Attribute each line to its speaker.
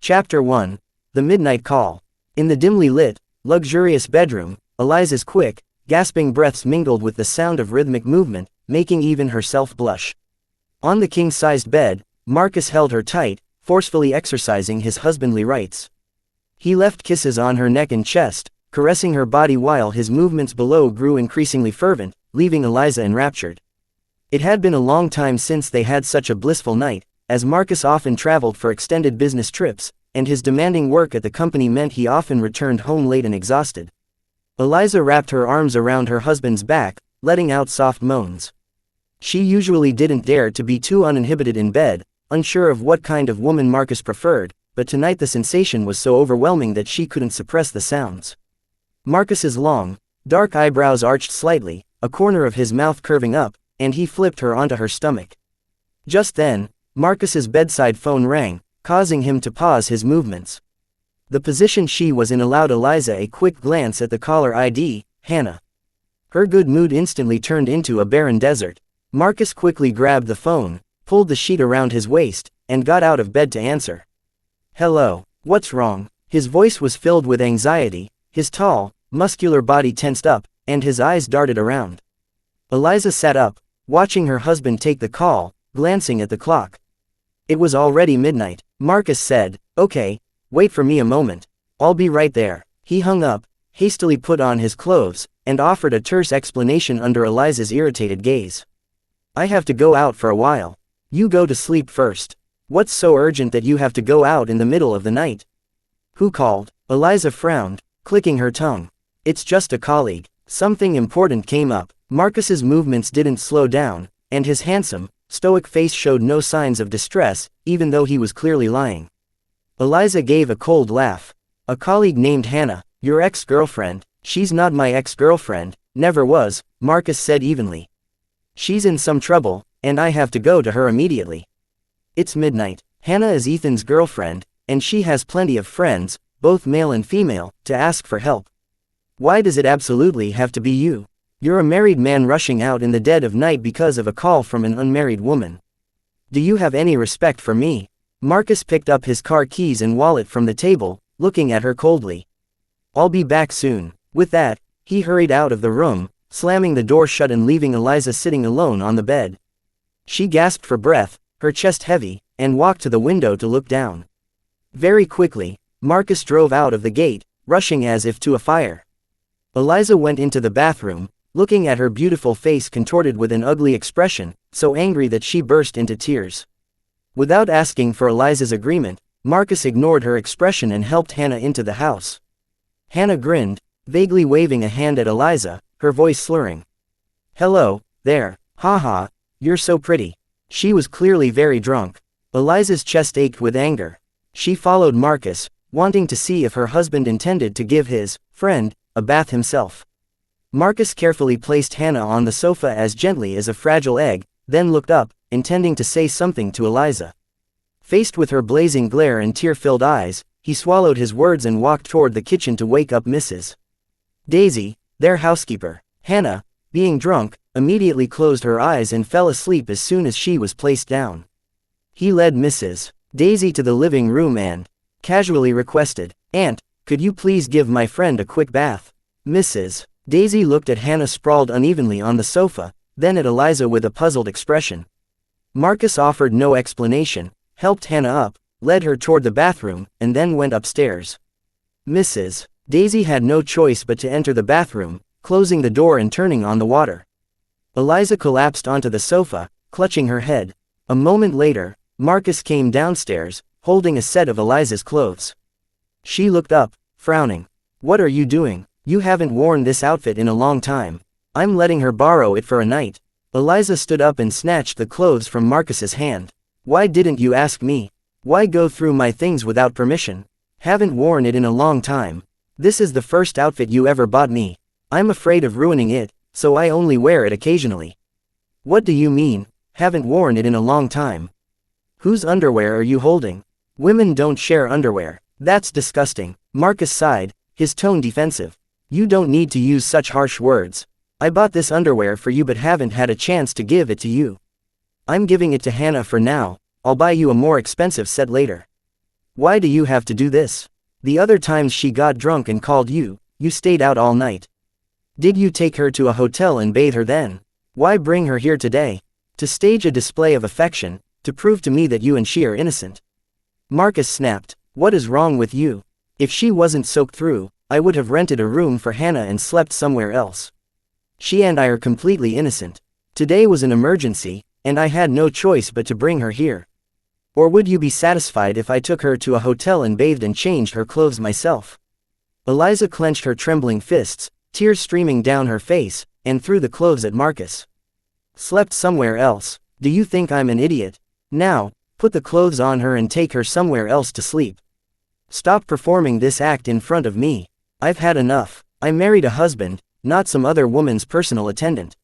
Speaker 1: Chapter 1. The Midnight Call. In the dimly lit, luxurious bedroom, Eliza's quick, gasping breaths mingled with the sound of rhythmic movement, making even herself blush. On the king-sized bed, Marcus held her tight, forcefully exercising his husbandly rights. He left kisses on her neck and chest, caressing her body while his movements below grew increasingly fervent, leaving Eliza enraptured. It had been a long time since they had such a blissful night, as Marcus often traveled for extended business trips, and his demanding work at the company meant he often returned home late and exhausted. Eliza wrapped her arms around her husband's back, letting out soft moans. She usually didn't dare to be too uninhibited in bed, unsure of what kind of woman Marcus preferred, but tonight the sensation was so overwhelming that she couldn't suppress the sounds. Marcus's long, dark eyebrows arched slightly, a corner of his mouth curving up, and he flipped her onto her stomach. Just then, Marcus's bedside phone rang, causing him to pause his movements. The position she was in allowed Eliza a quick glance at the caller ID, Hannah. Her good mood instantly turned into a barren desert. Marcus quickly grabbed the phone, pulled the sheet around his waist, and got out of bed to answer. "Hello, what's wrong?" His voice was filled with anxiety, his tall, muscular body tensed up, and his eyes darted around. Eliza sat up, watching her husband take the call, glancing at the clock. It was already midnight. Marcus said, "Okay, wait for me a moment. I'll be right there." He hung up, hastily put on his clothes, and offered a terse explanation under Eliza's irritated gaze. "I have to go out for a while. You go to sleep first. What's so urgent that you have to go out in the middle of the night?" "Who called?" Eliza frowned, clicking her tongue. "It's just a colleague. Something important came up." Marcus's movements didn't slow down, and his handsome, stoic face showed no signs of distress, even though he was clearly lying. Eliza gave a cold laugh. "A colleague named Hannah, your ex-girlfriend." "She's not my ex-girlfriend, never was," Marcus said evenly. "She's in some trouble, and I have to go to her immediately." "It's midnight. Hannah is Ethan's girlfriend, and she has plenty of friends, both male and female, to ask for help. Why does it absolutely have to be you? You're a married man rushing out in the dead of night because of a call from an unmarried woman. Do you have any respect for me?" Marcus picked up his car keys and wallet from the table, looking at her coldly. "I'll be back soon." With that, he hurried out of the room, slamming the door shut and leaving Eliza sitting alone on the bed. She gasped for breath, her chest heavy, and walked to the window to look down. Very quickly, Marcus drove out of the gate, rushing as if to a fire. Eliza went into the bathroom, looking at her beautiful face contorted with an ugly expression, so angry that she burst into tears. Without asking for Eliza's agreement, Marcus ignored her expression and helped Hannah into the house. Hannah grinned, vaguely waving a hand at Eliza, her voice slurring. "Hello, there, haha, you're so pretty." She was clearly very drunk. Eliza's chest ached with anger. She followed Marcus, wanting to see if her husband intended to give his friend a bath himself. Marcus carefully placed Hannah on the sofa as gently as a fragile egg, then looked up, intending to say something to Eliza. Faced with her blazing glare and tear-filled eyes, he swallowed his words and walked toward the kitchen to wake up Mrs. Daisy, their housekeeper. Hannah, being drunk, immediately closed her eyes and fell asleep as soon as she was placed down. He led Mrs. Daisy to the living room and casually requested, "Aunt, could you please give my friend a quick bath?" Mrs. Daisy looked at Hannah sprawled unevenly on the sofa, then at Eliza with a puzzled expression. Marcus offered no explanation, helped Hannah up, led her toward the bathroom, and then went upstairs. Mrs. Daisy had no choice but to enter the bathroom, closing the door and turning on the water. Eliza collapsed onto the sofa, clutching her head. A moment later, Marcus came downstairs, holding a set of Eliza's clothes. She looked up, frowning. "What are you doing? You haven't worn this outfit in a long time." "I'm letting her borrow it for a night." Eliza stood up and snatched the clothes from Marcus's hand. "Why didn't you ask me? Why go through my things without permission? Haven't worn it in a long time. This is the first outfit you ever bought me. I'm afraid of ruining it, so I only wear it occasionally." "What do you mean, haven't worn it in a long time? Whose underwear are you holding? Women don't share underwear. That's disgusting." Marcus sighed, his tone defensive. "You don't need to use such harsh words. I bought this underwear for you but haven't had a chance to give it to you. I'm giving it to Hannah for now, I'll buy you a more expensive set later." Why do you have to do this? The other times she got drunk and called you, you stayed out all night. Did you take her to a hotel and bathe her then? Why bring her here today? To stage a display of affection, to prove to me that you and she are innocent. Marcus snapped. What is wrong with you? If she wasn't soaked through, I would have rented a room for Hannah and slept somewhere else. She and I are completely innocent. Today was an emergency, and I had no choice but to bring her here. Or would you be satisfied if I took her to a hotel and bathed and changed her clothes myself? Eliza clenched her trembling fists, tears streaming down her face, and threw the clothes at Marcus. Slept somewhere else? Do you think I'm an idiot? Now, put the clothes on her and take her somewhere else to sleep. Stop performing this act in front of me. I've had enough. I married a husband, not some other woman's personal attendant.